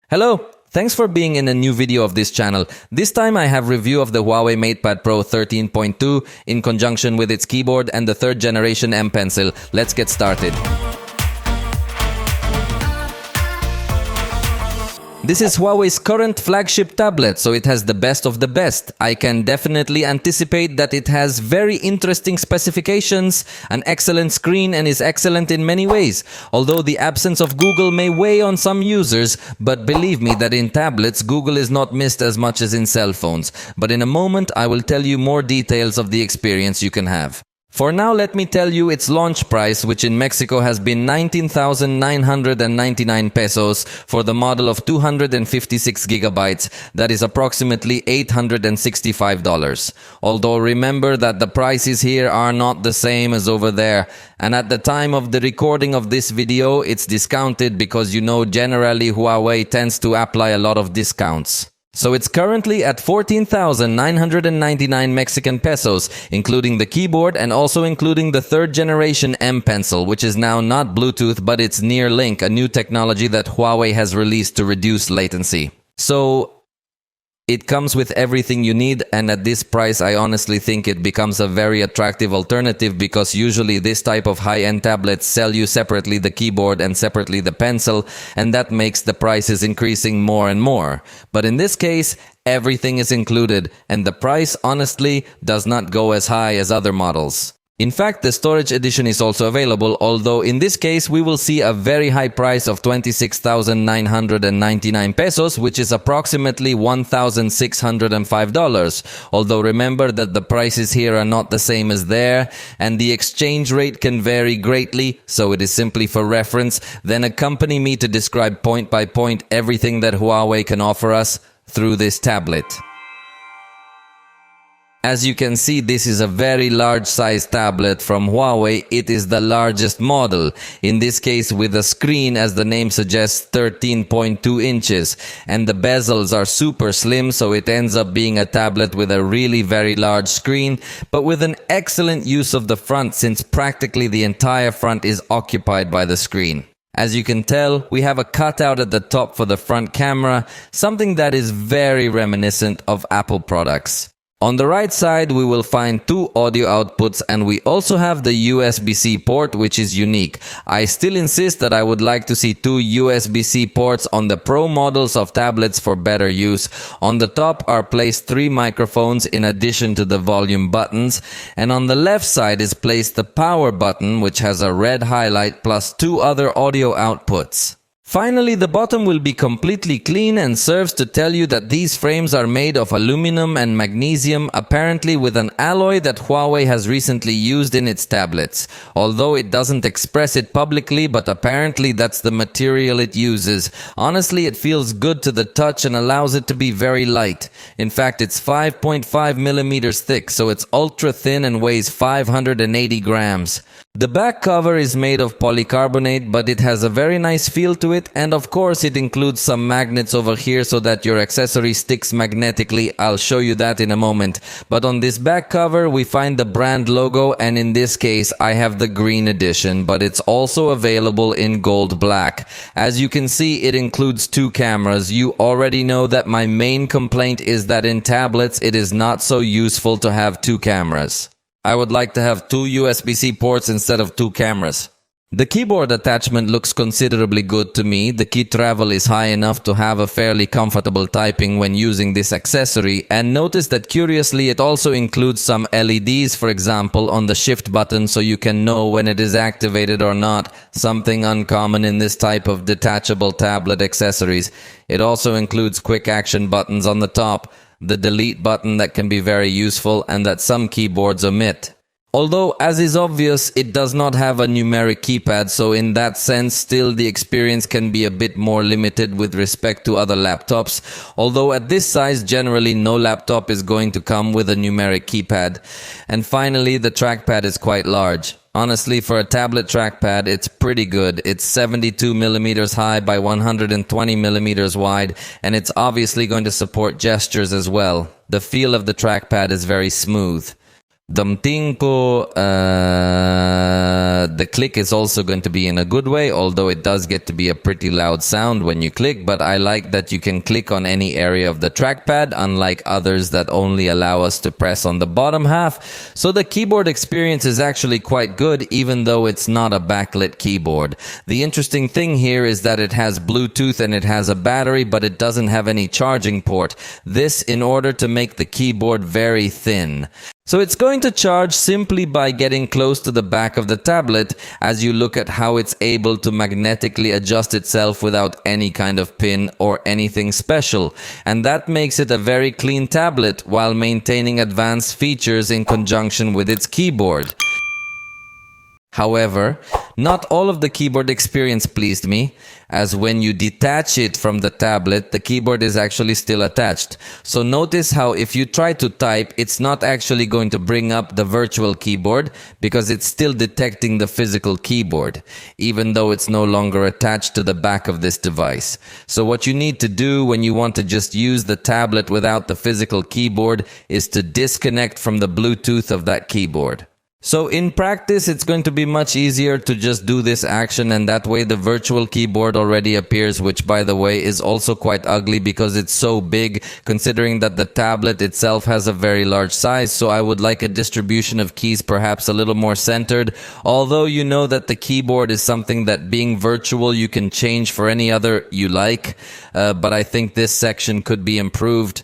Hello! Thanks for being in a new video of this channel. This time I have review of the Huawei MatePad Pro 13.2 in conjunction with its keyboard and the 3rd generation M Pencil. Let's get started. This is Huawei's current flagship tablet, so it has the best of the best. I can definitely anticipate that it has very interesting specifications, an excellent screen, and is excellent in many ways. Although the absence of Google may weigh on some users, but believe me that in tablets, Google is not missed as much as in cell phones. But in a moment, I will tell you more details of the experience you can have. For now, let me tell you its launch price, which in Mexico has been 19,999 pesos for the model of 256 gigabytes, that is approximately $865. Although remember that the prices here are not the same as over there, and at the time of the recording of this video, it's discounted because you know generally Huawei tends to apply a lot of discounts. So it's currently at 14,999 Mexican pesos, including the keyboard and also including the 3rd generation M Pencil, which is now not Bluetooth but it's Near-Link, a new technology that Huawei has released to reduce latency. So it comes with everything you need, and at this price I honestly think it becomes a very attractive alternative because usually this type of high-end tablets sell you separately the keyboard and separately the pencil, and that makes the prices increasing more and more. But in this case, everything is included, and the price honestly does not go as high as other models. In fact, the storage edition is also available, although in this case we will see a very high price of 26,999 pesos, which is approximately $1,605. Although remember that the prices here are not the same as there, and the exchange rate can vary greatly, so it is simply for reference. Then accompany me to describe point by point everything that Huawei can offer us through this tablet. As you can see, this is a very large size tablet from Huawei. It is the largest model, in this case with a screen, as the name suggests, 13.2 inches. And the bezels are super slim, so it ends up being a tablet with a really very large screen, but with an excellent use of the front since practically the entire front is occupied by the screen. As you can tell, we have a cutout at the top for the front camera, something that is very reminiscent of Apple products. On the right side, we will find 2 audio outputs, and we also have the USB-C port, which is unique. I still insist that I would like to see 2 USB-C ports on the Pro models of tablets for better use. On the top are placed 3 microphones in addition to the volume buttons, and on the left side is placed the power button, which has a red highlight plus 2 other audio outputs. Finally, the bottom will be completely clean and serves to tell you that these frames are made of aluminum and magnesium, apparently with an alloy that Huawei has recently used in its tablets. Although it doesn't express it publicly, but apparently that's the material it uses. Honestly, it feels good to the touch and allows it to be very light. In fact, it's 5.5 millimeters thick, so it's ultra thin and weighs 580 grams. The back cover is made of polycarbonate, but it has a very nice feel to it, and of course it includes some magnets over here so that your accessory sticks magnetically. I'll show you that in a moment. But on this back cover we find the brand logo, and in this case I have the green edition, but it's also available in gold black. As you can see, it includes 2 cameras. You already know that my main complaint is that in tablets it is not so useful to have 2 cameras. I would like to have 2 USB-C ports instead of 2 cameras. The keyboard attachment looks considerably good to me. The key travel is high enough to have a fairly comfortable typing when using this accessory, and notice that curiously it also includes some LEDs, for example, on the shift button, so you can know when it is activated or not, something uncommon in this type of detachable tablet accessories. It also includes quick action buttons on the top, the delete button that can be very useful and that some keyboards omit. Although, as is obvious, it does not have a numeric keypad, so in that sense still the experience can be a bit more limited with respect to other laptops, although at this size generally no laptop is going to come with a numeric keypad. And finally, the trackpad is quite large. Honestly, for a tablet trackpad, it's pretty good. It's 72 millimeters high by 120 millimeters wide, and it's obviously going to support gestures as well. The feel of the trackpad is very smooth. Damting ko, the click is also going to be in a good way, although it does get to be a pretty loud sound when you click, but I like that you can click on any area of the trackpad, unlike others that only allow us to press on the bottom half. So the keyboard experience is actually quite good, even though it's not a backlit keyboard. The interesting thing here is that it has Bluetooth and it has a battery, but it doesn't have any charging port. This in order to make the keyboard very thin. So it's going to charge simply by getting close to the back of the tablet as you look at how it's able to magnetically adjust itself without any kind of pin or anything special. And that makes it a very clean tablet while maintaining advanced features in conjunction with its keyboard. However, not all of the keyboard experience pleased me, as when you detach it from the tablet, the keyboard is actually still attached. So notice how if you try to type, it's not actually going to bring up the virtual keyboard because it's still detecting the physical keyboard, even though it's no longer attached to the back of this device. So what you need to do when you want to just use the tablet without the physical keyboard is to disconnect from the Bluetooth of that keyboard. So in practice, it's going to be much easier to just do this action, and that way the virtual keyboard already appears, which by the way is also quite ugly because it's so big, considering that the tablet itself has a very large size. So I would like a distribution of keys perhaps a little more centered, although you know that the keyboard is something that being virtual you can change for any other you like, but I think this section could be improved.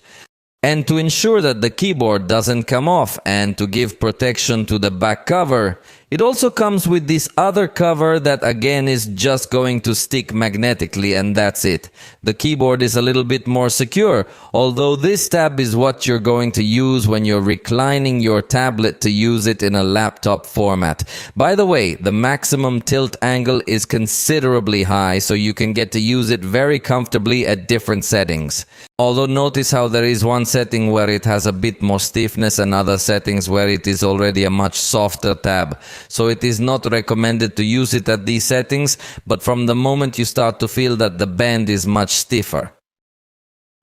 And to ensure that the keyboard doesn't come off and to give protection to the back cover, it also comes with this other cover that again is just going to stick magnetically, and that's it. The keyboard is a little bit more secure, although this tab is what you're going to use when you're reclining your tablet to use it in a laptop format. By the way, the maximum tilt angle is considerably high, so you can get to use it very comfortably at different settings. Although notice how there is one setting where it has a bit more stiffness and other settings where it is already a much softer tab. So it is not recommended to use it at these settings, but from the moment you start to feel that the band is much stiffer.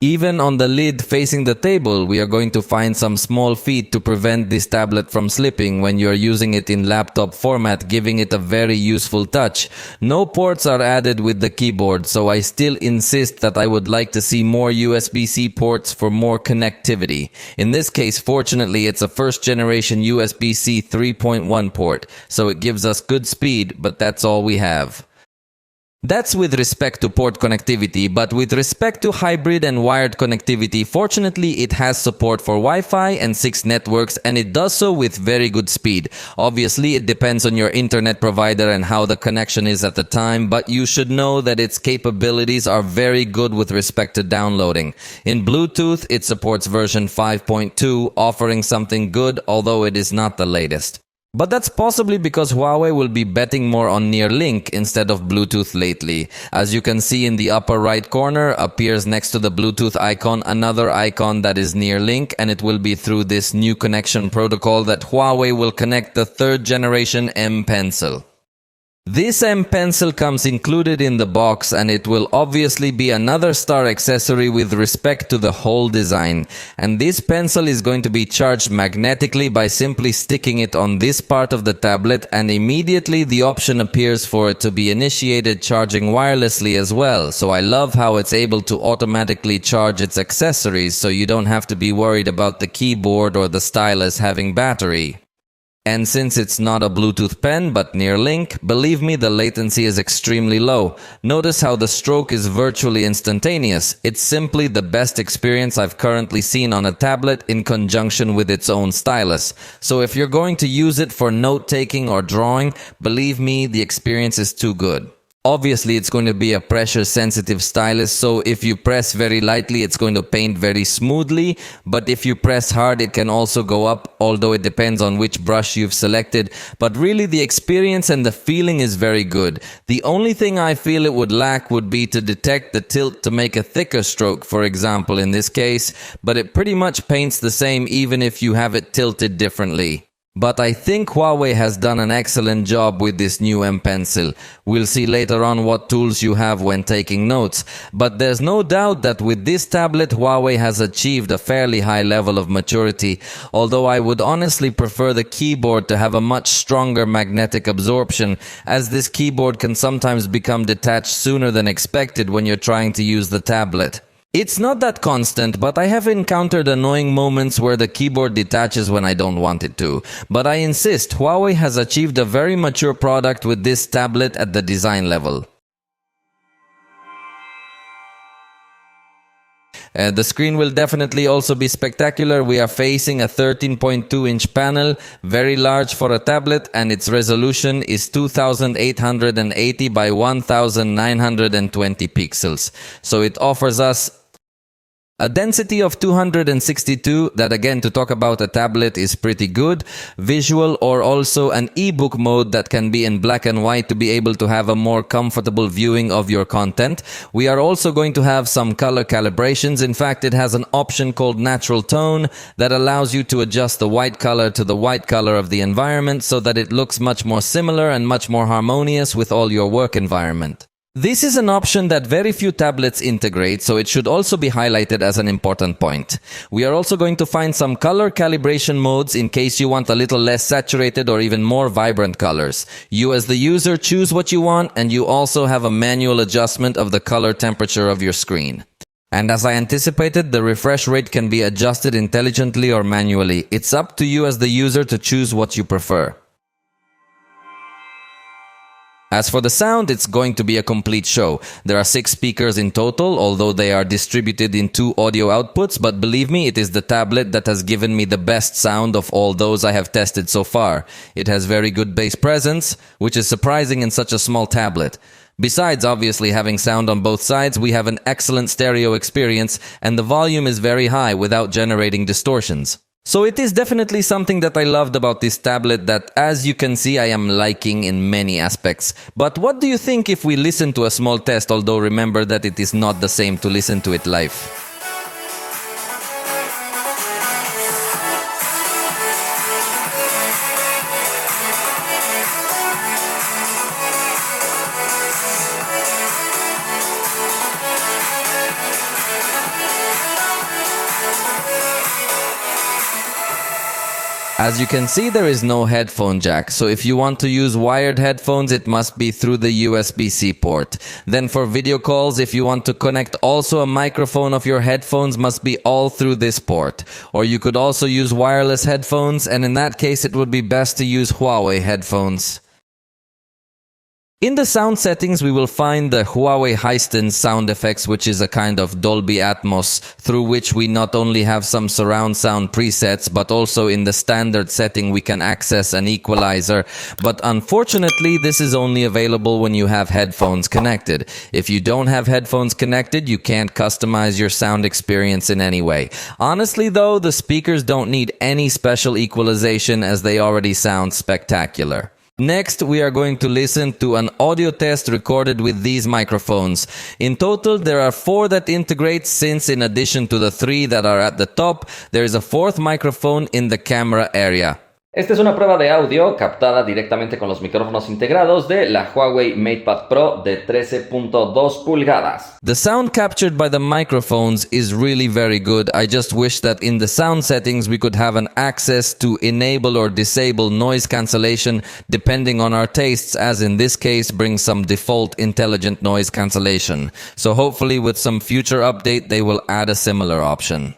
Even on the lid facing the table, we are going to find some small feet to prevent this tablet from slipping when you are using it in laptop format, giving it a very useful touch. No ports are added with the keyboard, so I still insist that I would like to see more USB-C ports for more connectivity. In this case, fortunately, it's a first generation USB-C 3.1 port, so it gives us good speed, but that's all we have. That's with respect to port connectivity, but with respect to hybrid and wired connectivity, fortunately it has support for Wi-Fi and 6 networks, and it does so with very good speed. Obviously it depends on your internet provider and how the connection is at the time, but you should know that its capabilities are very good with respect to downloading. In Bluetooth, it supports version 5.2, offering something good, although it is not the latest. But that's possibly because Huawei will be betting more on near-link instead of Bluetooth lately. As you can see in the upper right corner appears next to the Bluetooth icon another icon that is near-link, and it will be through this new connection protocol that Huawei will connect the 3rd generation M Pencil. This M Pencil comes included in the box, and it will obviously be another star accessory with respect to the whole design. And this pencil is going to be charged magnetically by simply sticking it on this part of the tablet, and immediately the option appears for it to be initiated charging wirelessly as well. So I love how it's able to automatically charge its accessories, so you don't have to be worried about the keyboard or the stylus having battery. And since it's not a Bluetooth pen but near-link, believe me, the latency is extremely low. Notice how the stroke is virtually instantaneous. It's simply the best experience I've currently seen on a tablet in conjunction with its own stylus. So if you're going to use it for note-taking or drawing, believe me, the experience is too good. Obviously, it's going to be a pressure-sensitive stylus, so if you press very lightly, it's going to paint very smoothly, but if you press hard, it can also go up, although it depends on which brush you've selected. But really, the experience and the feeling is very good. The only thing I feel it would lack would be to detect the tilt to make a thicker stroke, for example, in this case, but it pretty much paints the same even if you have it tilted differently. But I think Huawei has done an excellent job with this new M Pencil. We'll see later on what tools you have when taking notes. But there's no doubt that with this tablet, Huawei has achieved a fairly high level of maturity, although I would honestly prefer the keyboard to have a much stronger magnetic absorption, as this keyboard can sometimes become detached sooner than expected when you're trying to use the tablet. It's not that constant, but I have encountered annoying moments where the keyboard detaches when I don't want it to. But I insist, Huawei has achieved a very mature product with this tablet at the design level. The screen will definitely also be spectacular. We are facing a 13.2-inch panel, very large for a tablet, and its resolution is 2880 by 1920 pixels. So it offers us a density of 262, that again, to talk about a tablet, is pretty good. Visual, or also an ebook mode that can be in black and white to be able to have a more comfortable viewing of your content. We are also going to have some color calibrations. In fact, it has an option called natural tone that allows you to adjust the white color to the white color of the environment so that it looks much more similar and much more harmonious with all your work environment. This is an option that very few tablets integrate, so it should also be highlighted as an important point. We are also going to find some color calibration modes in case you want a little less saturated or even more vibrant colors. You as the user choose what you want, and you also have a manual adjustment of the color temperature of your screen. And as I anticipated, the refresh rate can be adjusted intelligently or manually. It's up to you as the user to choose what you prefer. As for the sound, it's going to be a complete show. There are 6 speakers in total, although they are distributed in 2 audio outputs, but believe me, it is the tablet that has given me the best sound of all those I have tested so far. It has very good bass presence, which is surprising in such a small tablet. Besides obviously having sound on both sides, we have an excellent stereo experience, and the volume is very high without generating distortions. So it is definitely something that I loved about this tablet that, as you can see, I am liking in many aspects. But what do you think if we listen to a small test, although remember that it is not the same to listen to it live? As you can see, there is no headphone jack, so if you want to use wired headphones, it must be through the USB-C port. Then for video calls, if you want to connect also a microphone of your headphones, must be all through this port. Or you could also use wireless headphones, and in that case it would be best to use Huawei headphones. In the sound settings, we will find the Huawei Hisense sound effects, which is a kind of Dolby Atmos, through which we not only have some surround sound presets, but also in the standard setting we can access an equalizer. But unfortunately, this is only available when you have headphones connected. If you don't have headphones connected, you can't customize your sound experience in any way. Honestly though, the speakers don't need any special equalization as they already sound spectacular. Next, we are going to listen to an audio test recorded with these microphones. In total, there are 4 that integrate, since in addition to the 3 that are at the top, there is a 4th microphone in the camera area. Esta es una prueba de audio captada directamente con los micrófonos integrados de la Huawei MatePad Pro de 13.2 pulgadas. The sound captured by the microphones is really very good. I just wish that in the sound settings we could have an access to enable or disable noise cancellation depending on our tastes, as in this case bring some default intelligent noise cancellation. So hopefully with some future update they will add a similar option.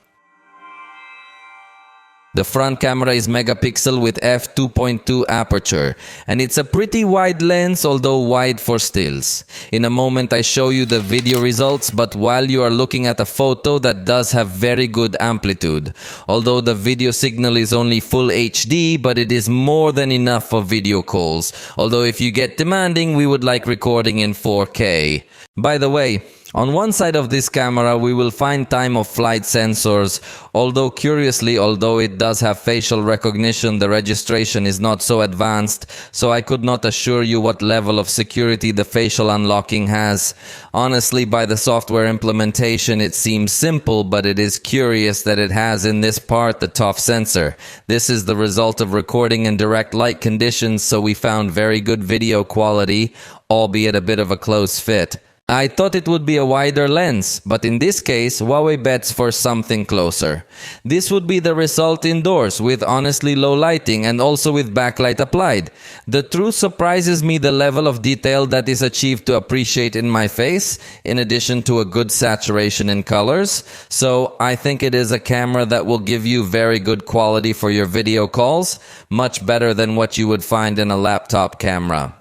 The front camera is megapixel with f2.2 aperture, and it's a pretty wide lens, although wide for stills. In a moment I show you the video results, but while you are looking at a photo, that does have very good amplitude. Although the video signal is only full HD, but it is more than enough for video calls. Although if you get demanding, we would like recording in 4K. By the way, On one side of this camera, we will find time of flight sensors, although curiously, although it does have facial recognition, the registration is not so advanced, so I could not assure you what level of security the facial unlocking has. Honestly, by the software implementation, it seems simple, but it is curious that it has in this part the TOF sensor. This is the result of recording in direct light conditions, so we found very good video quality, albeit a bit of a close fit. I thought it would be a wider lens, but in this case, Huawei bets for something closer. This would be the result indoors, with honestly low lighting and also with backlight applied. The truth surprises me the level of detail that is achieved to appreciate in my face, in addition to a good saturation in colors. So I think it is a camera that will give you very good quality for your video calls, much better than what you would find in a laptop camera.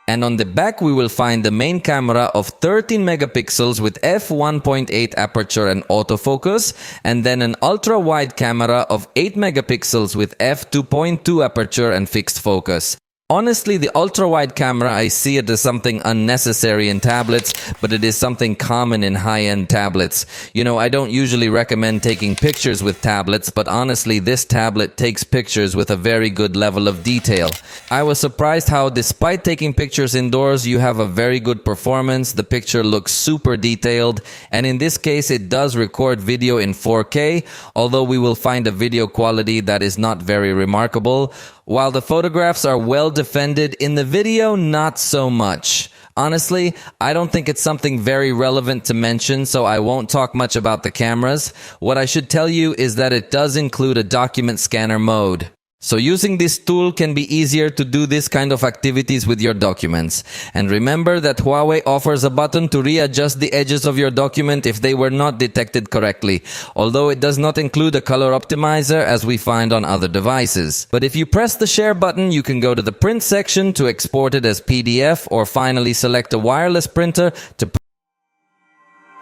And on the back we will find the main camera of 13 megapixels with f1.8 aperture and autofocus, and then an ultra-wide camera of 8 megapixels with f2.2 aperture and fixed focus. Honestly, the ultra-wide camera, I see it as something unnecessary in tablets, but it is something common in high-end tablets. You know, I don't usually recommend taking pictures with tablets, but honestly, this tablet takes pictures with a very good level of detail. I was surprised how, despite taking pictures indoors, you have a very good performance, the picture looks super detailed, and in this case, it does record video in 4K, although we will find a video quality that is not very remarkable. While the photographs are well defended, in the video, not so much. Honestly, I don't think it's something very relevant to mention, so I won't talk much about the cameras. What I should tell you is that it does include a document scanner mode. So using this tool can be easier to do this kind of activities with your documents. And remember that Huawei offers a button to readjust the edges of your document if they were not detected correctly, although it does not include a color optimizer as we find on other devices. But if you press the share button, you can go to the print section to export it as PDF, or finally select a wireless printer to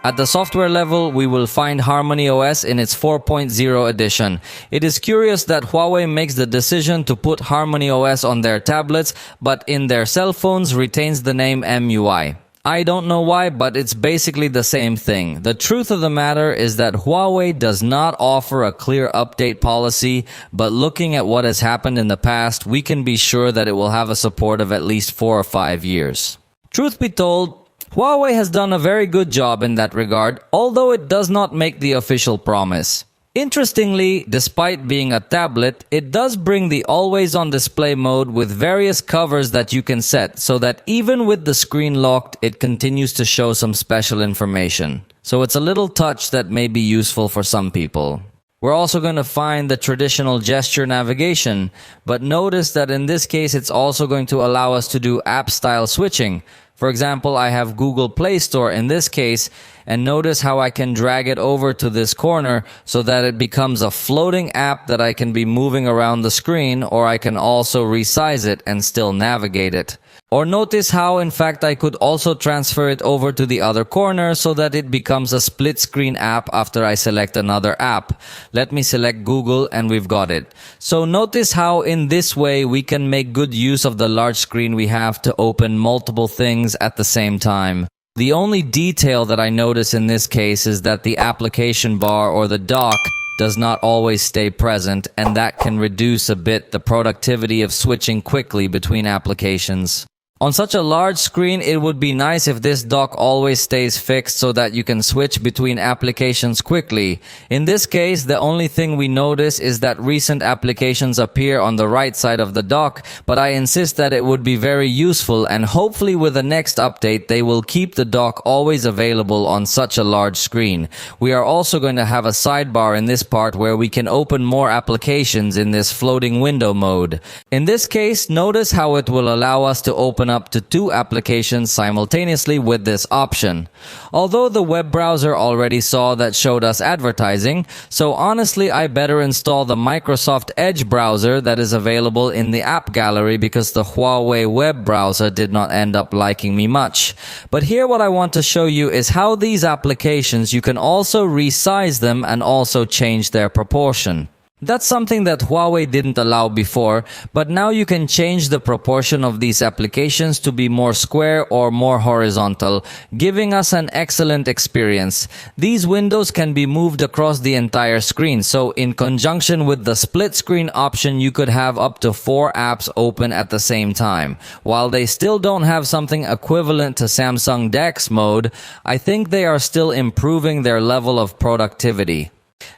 At the software level, we will find Harmony OS in its 4.0 edition. It is curious that Huawei makes the decision to put Harmony OS on their tablets, but in their cell phones retains the name MUI. I don't know why, but it's basically the same thing. The truth of the matter is that Huawei does not offer a clear update policy, but looking at what has happened in the past, we can be sure that it will have a support of at least 4 or 5 years. Truth be told, Huawei has done a very good job in that regard, although it does not make the official promise. Interestingly, despite being a tablet, it does bring the always-on display mode with various covers that you can set, so that even with the screen locked, it continues to show some special information. So it's a little touch that may be useful for some people. We're also going to find the traditional gesture navigation, but notice that in this case it's also going to allow us to do app-style switching. For example, I have Google Play Store in this case, and notice how I can drag it over to this corner so that it becomes a floating app that I can be moving around the screen, or I can also resize it and still navigate it. Or notice how in fact I could also transfer it over to the other corner so that it becomes a split screen app after I select another app. Let me select Google and we've got it. So notice how in this way we can make good use of the large screen we have to open multiple things at the same time. The only detail that I notice in this case is that the application bar or the dock does not always stay present, and that can reduce a bit the productivity of switching quickly between applications. On such a large screen, it would be nice if this dock always stays fixed so that you can switch between applications quickly. In this case, the only thing we notice is that recent applications appear on the right side of the dock, but I insist that it would be very useful, and hopefully with the next update they will keep the dock always available on such a large screen. We are also going to have a sidebar in this part where we can open more applications in this floating window mode. In this case, notice how it will allow us to open up to 2 applications simultaneously with this option. Although the web browser already saw that showed us advertising, so honestly I better install the Microsoft Edge browser that is available in the app gallery, because the Huawei web browser did not end up liking me much. But here what I want to show you is how these applications, you can also resize them and also change their proportion. That's something that Huawei didn't allow before, but now you can change the proportion of these applications to be more square or more horizontal, giving us an excellent experience. These windows can be moved across the entire screen, so in conjunction with the split screen option, you could have up to 4 apps open at the same time. While they still don't have something equivalent to Samsung DeX mode, I think they are still improving their level of productivity.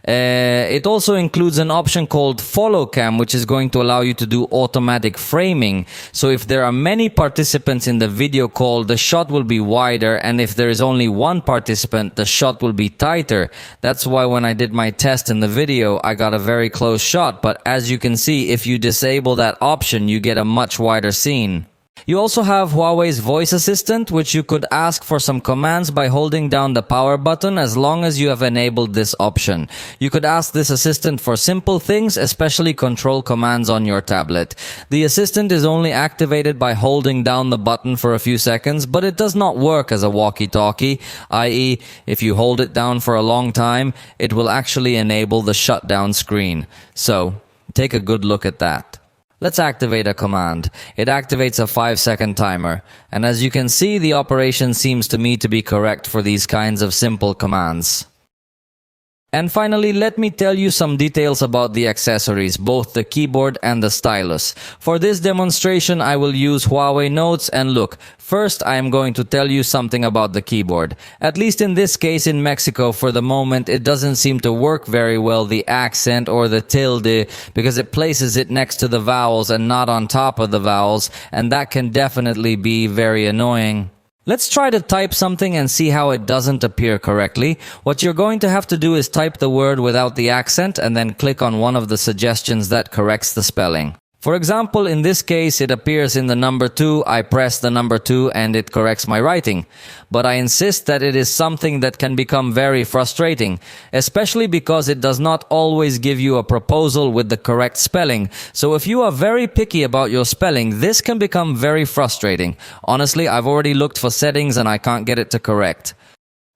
It also includes an option called follow cam, which is going to allow you to do automatic framing. So if there are many participants in the video call, the shot will be wider, and if there is only one participant, the shot will be tighter. That's why when I did my test in the video, I got a very close shot, but as you can see, if you disable that option, you get a much wider scene. You also have Huawei's voice assistant, which you could ask for some commands by holding down the power button as long as you have enabled this option. You could ask this assistant for simple things, especially control commands on your tablet. The assistant is only activated by holding down the button for a few seconds, but it does not work as a walkie-talkie, i.e., if you hold it down for a long time, it will actually enable the shutdown screen. So, take a good look at that. Let's activate a command. It activates a 5-second timer, and as you can see, the operation seems to me to be correct for these kinds of simple commands. And finally, let me tell you some details about the accessories, both the keyboard and the stylus. For this demonstration, I will use Huawei Notes, and look, first I am going to tell you something about the keyboard. At least in this case in Mexico, for the moment, it doesn't seem to work very well, the accent or the tilde, because it places it next to the vowels and not on top of the vowels, and that can definitely be very annoying. Let's try to type something and see how it doesn't appear correctly. What you're going to have to do is type the word without the accent and then click on one of the suggestions that corrects the spelling. For example, in this case, it appears in the number 2, I press the number 2 and it corrects my writing. But I insist that it is something that can become very frustrating, especially because it does not always give you a proposal with the correct spelling. So if you are very picky about your spelling, this can become very frustrating. Honestly, I've already looked for settings and I can't get it to correct.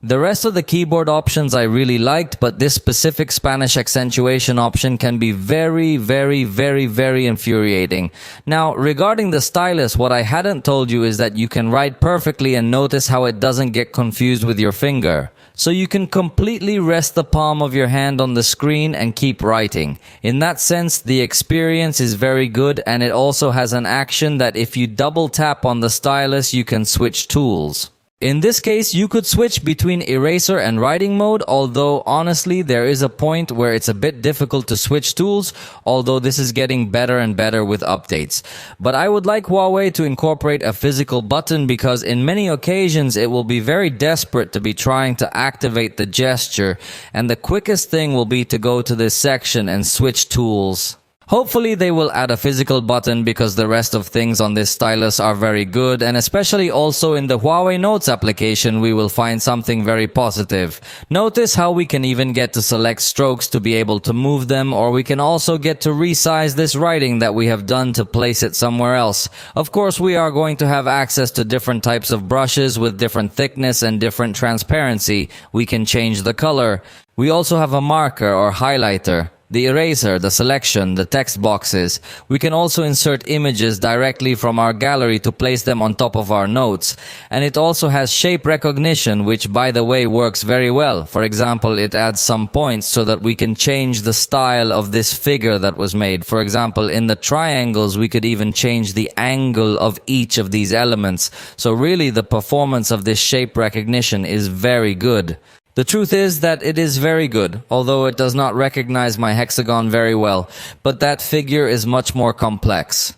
The rest of the keyboard options I really liked, but this specific Spanish accentuation option can be very infuriating. Now, regarding the stylus, what I hadn't told you is that you can write perfectly and notice how it doesn't get confused with your finger. So you can completely rest the palm of your hand on the screen and keep writing. In that sense, the experience is very good, and it also has an action that if you double tap on the stylus, you can switch tools. In this case, you could switch between eraser and writing mode, although honestly there is a point where it's a bit difficult to switch tools, although this is getting better and better with updates. But I would like Huawei to incorporate a physical button because in many occasions it will be very desperate to be trying to activate the gesture, and the quickest thing will be to go to this section and switch tools. Hopefully they will add a physical button because the rest of things on this stylus are very good, and especially also in the Huawei Notes application we will find something very positive. Notice how we can even get to select strokes to be able to move them, or we can also get to resize this writing that we have done to place it somewhere else. Of course, we are going to have access to different types of brushes with different thickness and different transparency. We can change the color. We also have a marker or highlighter, the eraser, the selection, the text boxes. We can also insert images directly from our gallery to place them on top of our notes. And it also has shape recognition, which by the way works very well. For example, it adds some points so that we can change the style of this figure that was made. For example, in the triangles, we could even change the angle of each of these elements. So really, the performance of this shape recognition is very good. The truth is that it is very good, although it does not recognize my hexagon very well, but that figure is much more complex.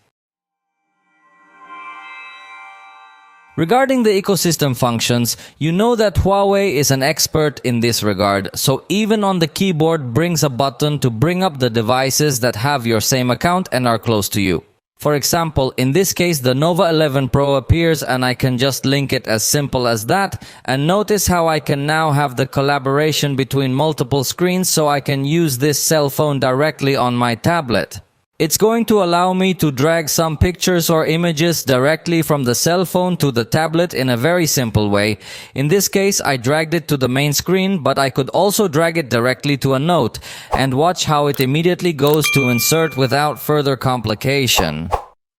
Regarding the ecosystem functions, you know that Huawei is an expert in this regard, so even on the keyboard brings a button to bring up the devices that have your same account and are close to you. For example, in this case, the Nova 11 Pro appears and I can just link it as simple as that. And notice how I can now have the collaboration between multiple screens so I can use this cell phone directly on my tablet. It's going to allow me to drag some pictures or images directly from the cell phone to the tablet in a very simple way. In this case, I dragged it to the main screen, but I could also drag it directly to a note and watch how it immediately goes to insert without further complication.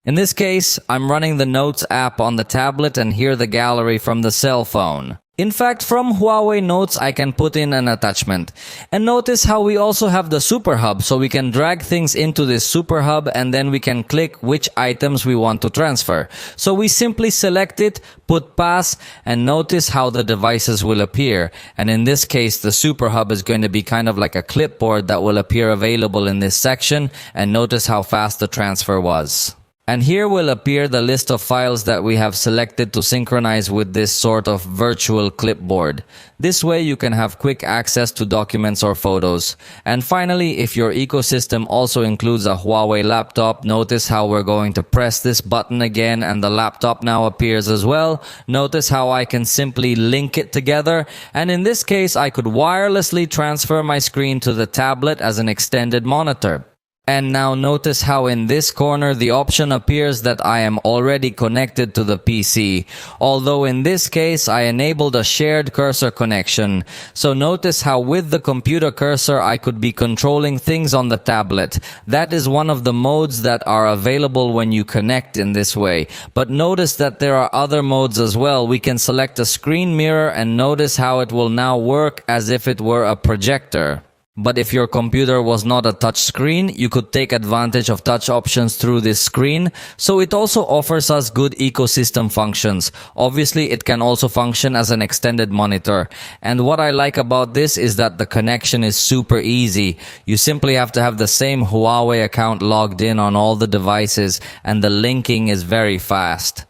In this case, I'm running the Notes app on the tablet and here the gallery from the cell phone. In fact, from Huawei Notes, I can put in an attachment. And notice how we also have the Super Hub, so we can drag things into this Super Hub and then we can click which items we want to transfer. So we simply select it, put pass, and notice how the devices will appear. And in this case, the Super Hub is going to be kind of like a clipboard that will appear available in this section, and notice how fast the transfer was. And here will appear the list of files that we have selected to synchronize with this sort of virtual clipboard. This way you can have quick access to documents or photos. And finally, if your ecosystem also includes a Huawei laptop, notice how we're going to press this button again and the laptop now appears as well. Notice how I can simply link it together. And in this case, I could wirelessly transfer my screen to the tablet as an extended monitor. And now notice how in this corner the option appears that I am already connected to the PC. Although in this case I enabled a shared cursor connection. So notice how with the computer cursor I could be controlling things on the tablet. That is one of the modes that are available when you connect in this way. But notice that there are other modes as well. We can select a screen mirror and notice how it will now work as if it were a projector. But if your computer was not a touch screen, you could take advantage of touch options through this screen. So it also offers us good ecosystem functions. Obviously, it can also function as an extended monitor. And what I like about this is that the connection is super easy. You simply have to have the same Huawei account logged in on all the devices, and the linking is very fast.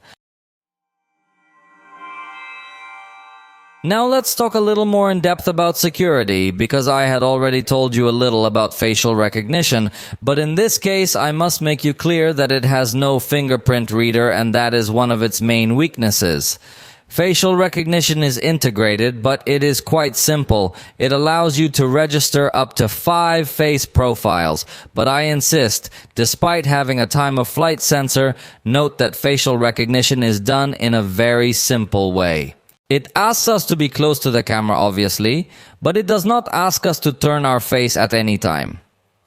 Now let's talk a little more in depth about security, because I had already told you a little about facial recognition, but in this case I must make you clear that it has no fingerprint reader, and that is one of its main weaknesses. Facial recognition is integrated, but it is quite simple. It allows you to register up to 5 face profiles, but I insist, despite having a time-of-flight sensor, note that facial recognition is done in a very simple way. It asks us to be close to the camera, obviously, but it does not ask us to turn our face at any time.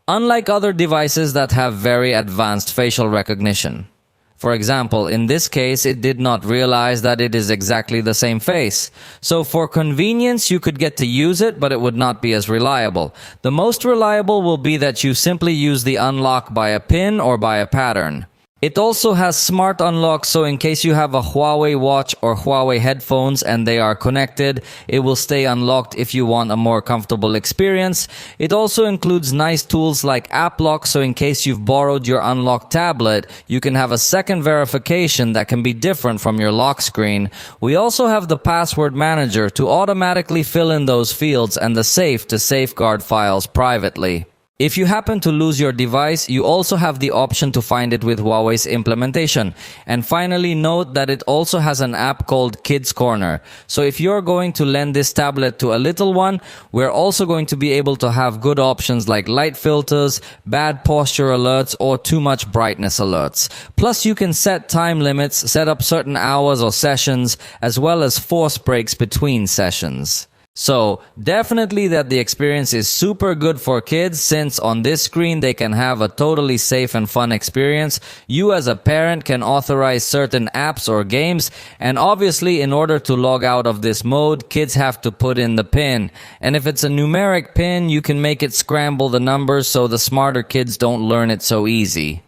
Unlike other devices that have very advanced facial recognition. For example, in this case, it did not realize that it is exactly the same face. So for convenience, you could get to use it, but it would not be as reliable. The most reliable will be that you simply use the unlock by a pin or by a pattern. It also has smart unlock, so in case you have a Huawei watch or Huawei headphones and they are connected, it will stay unlocked if you want a more comfortable experience. It also includes nice tools like app lock, so in case you've borrowed your unlocked tablet, you can have a second verification that can be different from your lock screen. We also have the password manager to automatically fill in those fields, and the safe to safeguard files privately. If you happen to lose your device, you also have the option to find it with Huawei's implementation. And finally, note that it also has an app called Kids Corner. So if you're going to lend this tablet to a little one, we're also going to be able to have good options like light filters, bad posture alerts, or too much brightness alerts. Plus, you can set time limits, set up certain hours or sessions, as well as force breaks between sessions. So, definitely that the experience is super good for kids, since on this screen they can have a totally safe and fun experience. You as a parent can authorize certain apps or games, and obviously in order to log out of this mode, kids have to put in the PIN. And if it's a numeric PIN, you can make it scramble the numbers so the smarter kids don't learn it so easy.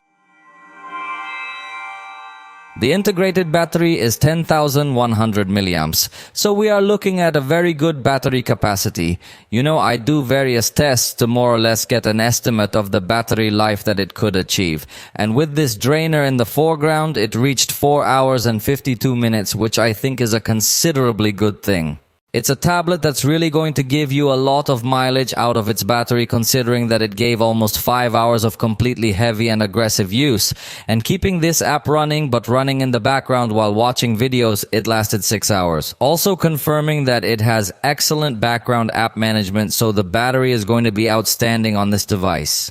The integrated battery is 10,100 milliamps, so we are looking at a very good battery capacity. You know, I do various tests to more or less get an estimate of the battery life that it could achieve. And with this drainer in the foreground, it reached 4 hours and 52 minutes, which I think is a considerably good thing. It's a tablet that's really going to give you a lot of mileage out of its battery, considering that it gave almost 5 hours of completely heavy and aggressive use. And keeping this app running, but running in the background while watching videos, it lasted 6 hours. Also confirming that it has excellent background app management, so the battery is going to be outstanding on this device.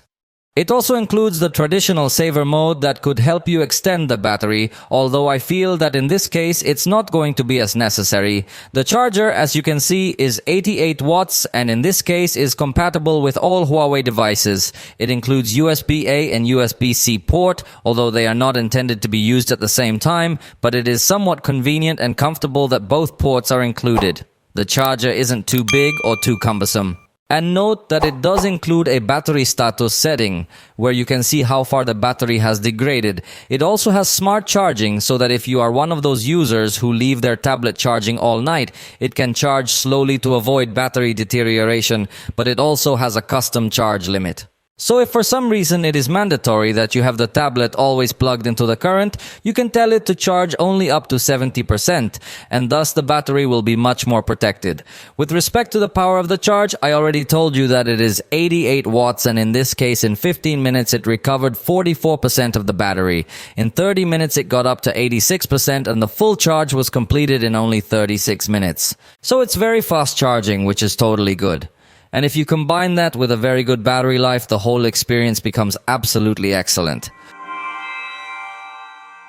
It also includes the traditional saver mode that could help you extend the battery, although I feel that in this case it's not going to be as necessary. The charger, as you can see, is 88 watts and in this case is compatible with all Huawei devices. It includes USB-A and USB-C port, although they are not intended to be used at the same time, but it is somewhat convenient and comfortable that both ports are included. The charger isn't too big or too cumbersome. And note that it does include a battery status setting, where you can see how far the battery has degraded. It also has smart charging, so that if you are one of those users who leave their tablet charging all night, it can charge slowly to avoid battery deterioration, but it also has a custom charge limit. So if for some reason it is mandatory that you have the tablet always plugged into the current, you can tell it to charge only up to 70%, and thus the battery will be much more protected. With respect to the power of the charge, I already told you that it is 88 watts, and in this case in 15 minutes it recovered 44% of the battery. In 30 minutes it got up to 86%, and the full charge was completed in only 36 minutes. So it's very fast charging, which is totally good. And if you combine that with a very good battery life, the whole experience becomes absolutely excellent.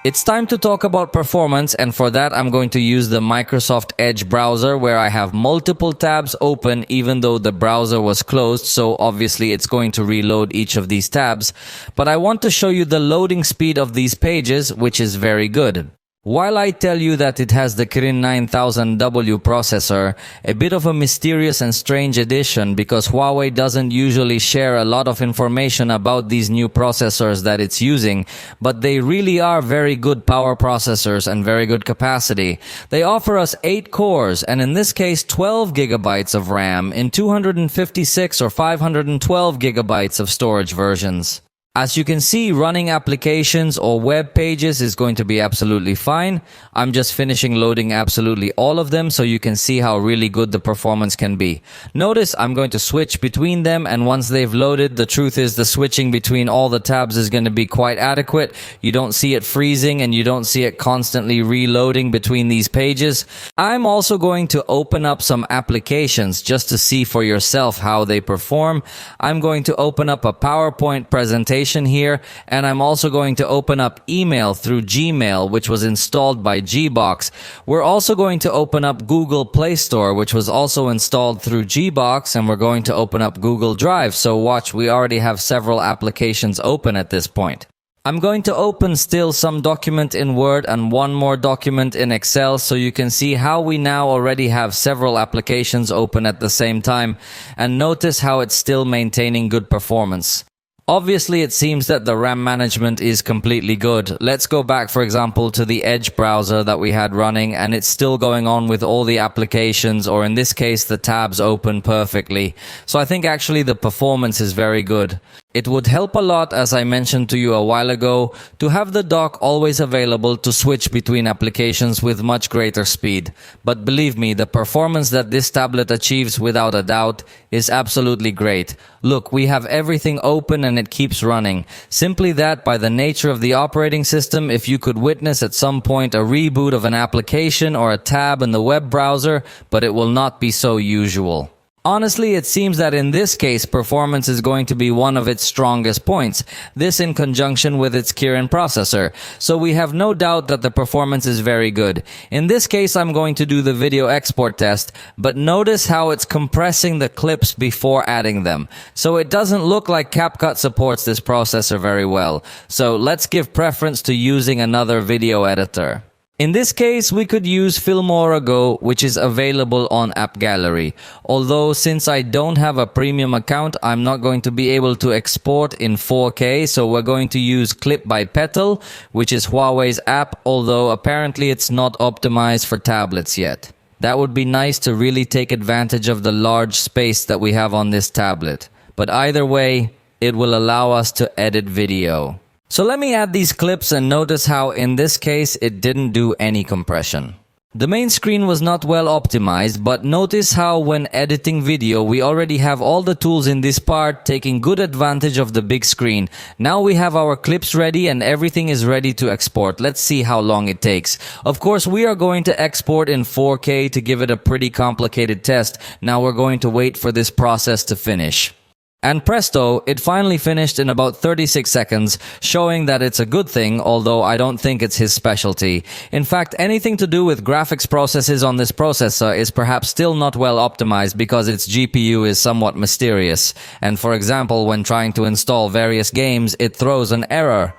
It's time to talk about performance, and for that I'm going to use the Microsoft Edge browser, where I have multiple tabs open even though the browser was closed, so obviously it's going to reload each of these tabs. But I want to show you the loading speed of these pages, which is very good. While I tell you that it has the Kirin 9000W processor, a bit of a mysterious and strange addition, because Huawei doesn't usually share a lot of information about these new processors that it's using, but they really are very good power processors and very good capacity. They offer us 8 cores, and in this case 12 gigabytes of RAM in 256 or 512 gigabytes of storage versions. As you can see, running applications or web pages is going to be absolutely fine. I'm just finishing loading absolutely all of them so you can see how really good the performance can be. Notice I'm going to switch between them, and once they've loaded, the truth is the switching between all the tabs is going to be quite adequate. You don't see it freezing and you don't see it constantly reloading between these pages. I'm also going to open up some applications just to see for yourself how they perform. I'm going to open up a PowerPoint presentation here, and I'm also going to open up email through Gmail, which was installed by Gbox. We're also going to open up Google Play Store, which was also installed through Gbox, and we're going to open up Google Drive. So watch, we already have several applications open at this point. I'm going to open still some document in Word and one more document in Excel, so you can see how we now already have several applications open at the same time, and notice how it's still maintaining good performance. Obviously, it seems that the RAM management is completely good. Let's go back, for example, to the Edge browser that we had running, and it's still going on with all the applications, or in this case, the tabs open perfectly. So I think actually the performance is very good. It would help a lot, as I mentioned to you a while ago, to have the dock always available to switch between applications with much greater speed. But believe me, the performance that this tablet achieves without a doubt is absolutely great. Look, we have everything open and it keeps running. Simply that, by the nature of the operating system, if you could witness at some point a reboot of an application or a tab in the web browser, but it will not be so usual. Honestly, it seems that in this case, performance is going to be one of its strongest points, this in conjunction with its Kirin processor, so we have no doubt that the performance is very good. In this case, I'm going to do the video export test, but notice how it's compressing the clips before adding them. So it doesn't look like CapCut supports this processor very well, so let's give preference to using another video editor. In this case, we could use Filmora Go, which is available on App Gallery. Although, since I don't have a premium account, I'm not going to be able to export in 4K, so we're going to use Clip by Petal, which is Huawei's app, although apparently it's not optimized for tablets yet. That would be nice to really take advantage of the large space that we have on this tablet. But either way, it will allow us to edit video. So let me add these clips and notice how in this case it didn't do any compression. The main screen was not well optimized, but notice how when editing video we already have all the tools in this part taking good advantage of the big screen. Now we have our clips ready and everything is ready to export. Let's see how long it takes. Of course, we are going to export in 4K to give it a pretty complicated test. Now we're going to wait for this process to finish. And presto, it finally finished in about 36 seconds, showing that it's a good thing, although I don't think it's his specialty. In fact, anything to do with graphics processes on this processor is perhaps still not well optimized because its GPU is somewhat mysterious. And for example, when trying to install various games, it throws an error.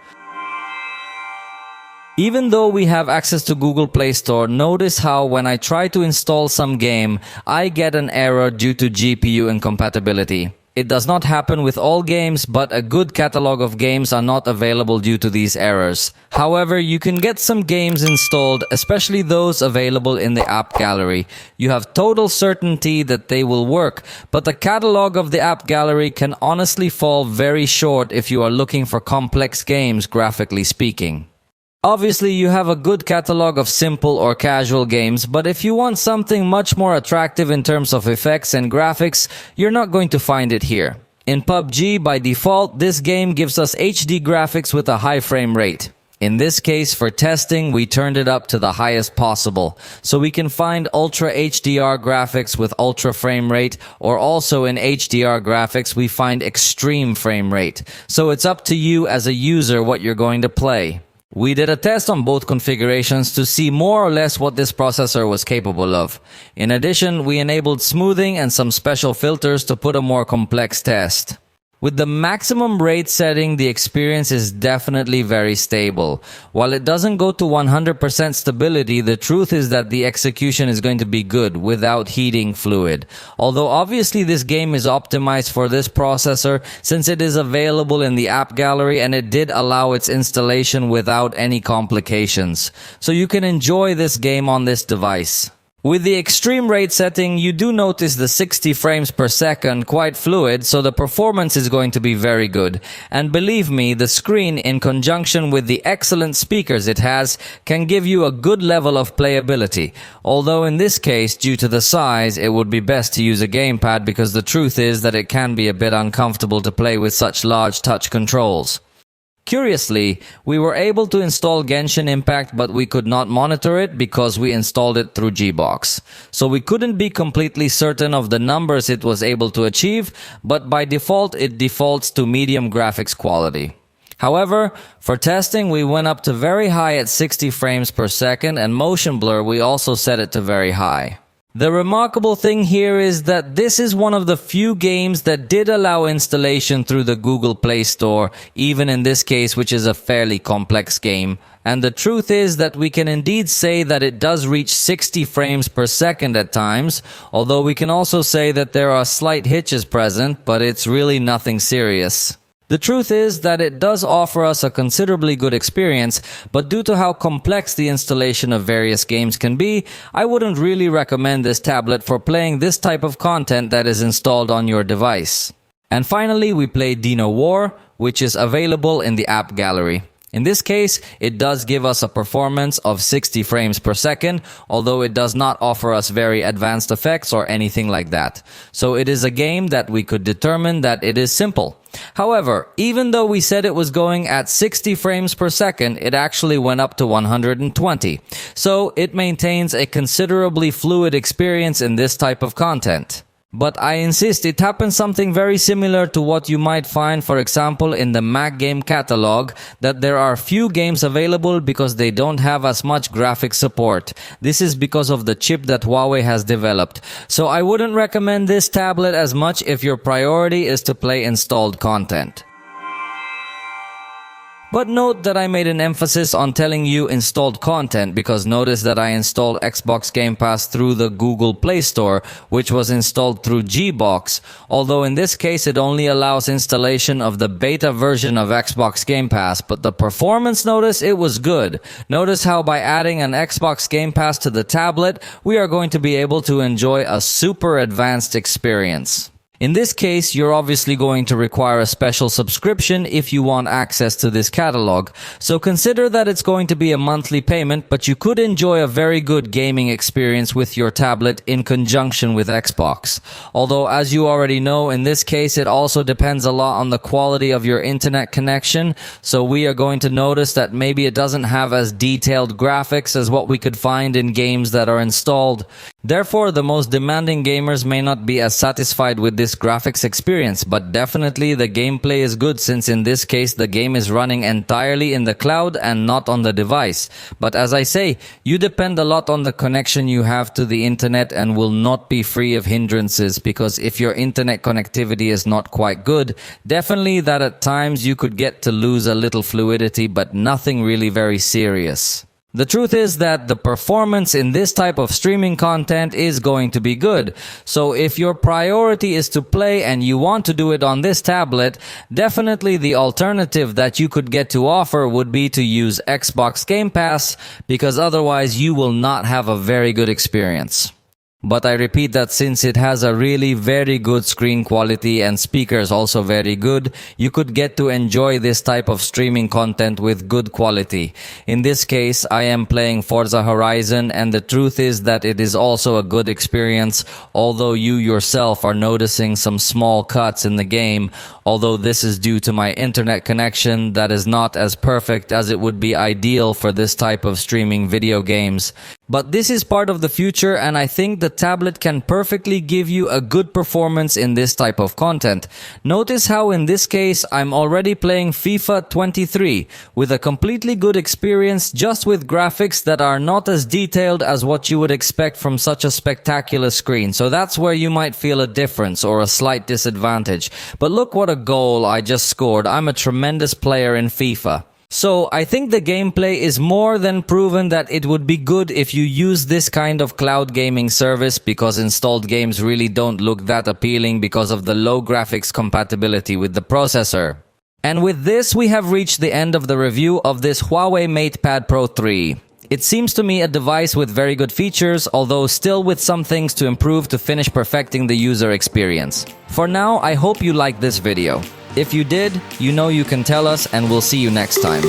Even though we have access to Google Play Store, notice how when I try to install some game, I get an error due to GPU incompatibility. It does not happen with all games, but a good catalog of games are not available due to these errors. However, you can get some games installed, especially those available in the app gallery. You have total certainty that they will work, but the catalog of the app gallery can honestly fall very short if you are looking for complex games, graphically speaking. Obviously, you have a good catalog of simple or casual games, but if you want something much more attractive in terms of effects and graphics, you're not going to find it here. In PUBG, by default, this game gives us HD graphics with a high frame rate. In this case, for testing, we turned it up to the highest possible, so we can find Ultra HDR graphics with ultra frame rate, or also in HDR graphics, we find extreme frame rate. So it's up to you as a user what you're going to play. We did a test on both configurations to see more or less what this processor was capable of. In addition, we enabled smoothing and some special filters to put a more complex test. With the maximum rate setting, the experience is definitely very stable. While it doesn't go to 100% stability, the truth is that the execution is going to be good without heating fluid. Although obviously this game is optimized for this processor since it is available in the app gallery and it did allow its installation without any complications. So you can enjoy this game on this device. With the extreme rate setting, you do notice the 60 frames per second quite fluid, so the performance is going to be very good. And believe me, the screen, in conjunction with the excellent speakers it has, can give you a good level of playability. Although in this case, due to the size, it would be best to use a gamepad because the truth is that it can be a bit uncomfortable to play with such large touch controls. Curiously, we were able to install Genshin Impact, but we could not monitor it because we installed it through Gbox. So we couldn't be completely certain of the numbers it was able to achieve, but by default it defaults to medium graphics quality. However, for testing we went up to very high at 60 frames per second, and motion blur we also set it to very high. The remarkable thing here is that this is one of the few games that did allow installation through the Google Play Store, even in this case, which is a fairly complex game. And the truth is that we can indeed say that it does reach 60 frames per second at times, although we can also say that there are slight hitches present, but it's really nothing serious. The truth is that it does offer us a considerably good experience, but due to how complex the installation of various games can be, I wouldn't really recommend this tablet for playing this type of content that is installed on your device. And finally, we played Dino War, which is available in the app gallery. In this case, it does give us a performance of 60 frames per second, although it does not offer us very advanced effects or anything like that. So it is a game that we could determine that it is simple. However, even though we said it was going at 60 frames per second, it actually went up to 120. So it maintains a considerably fluid experience in this type of content. But I insist, it happens something very similar to what you might find, for example, in the Mac game catalog, that there are few games available because they don't have as much graphic support. This is because of the chip that Huawei has developed. So I wouldn't recommend this tablet as much if your priority is to play installed content. But note that I made an emphasis on telling you installed content because notice that I installed Xbox Game Pass through the Google Play Store, which was installed through Gbox, although in this case it only allows installation of the beta version of Xbox Game Pass, but the performance, notice, it was good. Notice how by adding an Xbox Game Pass to the tablet, we are going to be able to enjoy a super advanced experience. In this case, you're obviously going to require a special subscription if you want access to this catalog, so consider that it's going to be a monthly payment, but you could enjoy a very good gaming experience with your tablet in conjunction with Xbox. Although, as you already know, in this case it also depends a lot on the quality of your internet connection, so we are going to notice that maybe it doesn't have as detailed graphics as what we could find in games that are installed. Therefore, the most demanding gamers may not be as satisfied with this graphics experience, but definitely the gameplay is good since in this case the game is running entirely in the cloud and not on the device. But as I say, you depend a lot on the connection you have to the internet and will not be free of hindrances, because if your internet connectivity is not quite good, definitely that at times you could get to lose a little fluidity, but nothing really very serious. The truth is that the performance in this type of streaming content is going to be good. So if your priority is to play and you want to do it on this tablet, definitely the alternative that you could get to offer would be to use Xbox Game Pass, because otherwise you will not have a very good experience. But I repeat that since it has a really very good screen quality and speakers also very good, you could get to enjoy this type of streaming content with good quality. In this case, I am playing Forza Horizon, and the truth is that it is also a good experience, although you yourself are noticing some small cuts in the game, although this is due to my internet connection that is not as perfect as it would be ideal for this type of streaming video games. But this is part of the future, and I think the tablet can perfectly give you a good performance in this type of content. Notice how in this case I'm already playing FIFA 23 with a completely good experience, just with graphics that are not as detailed as what you would expect from such a spectacular screen. So that's where you might feel a difference or a slight disadvantage. But look what a goal I just scored. I'm a tremendous player in FIFA. So I think the gameplay is more than proven that it would be good if you use this kind of cloud gaming service, because installed games really don't look that appealing because of the low graphics compatibility with the processor. And with this, we have reached the end of the review of this Huawei MatePad Pro 3. It seems to me a device with very good features, although still with some things to improve to finish perfecting the user experience. For now, I hope you liked this video. If you did, you know you can tell us, and we'll see you next time.